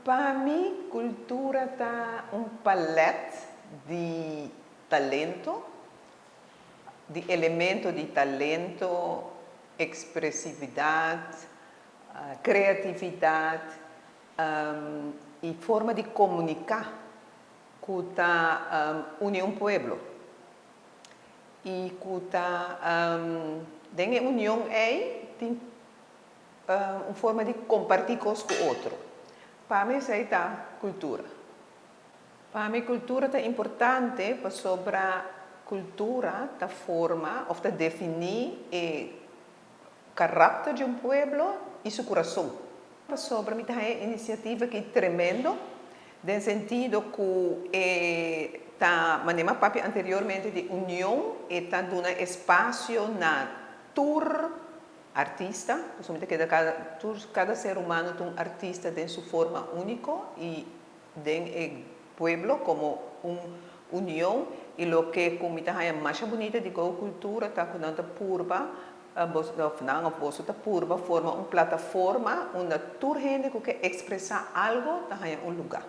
Para mim, cultura está palete de talento, de elemento de talento, expressividade, criatividade e forma de comunicar que está une um povo. E que está dentro da união tem uma forma de compartilhar coisas com o outro. Para mim, isso é a cultura. Para mim, cultura é importante para sobre a cultura da forma ou de definir o caráter de um povo e seu coração. Sobre mim, é uma iniciativa que é tremenda, no sentido que está manema papi anteriormente de união e está dando espaço na tour artista, somente que cada ser humano tem um artista de sua forma única e tem o pueblo como uma união e o que comita é mais bonita de cultura está com a purba a purba forma uma plataforma onde toda gente que quer expressar algo está em um lugar.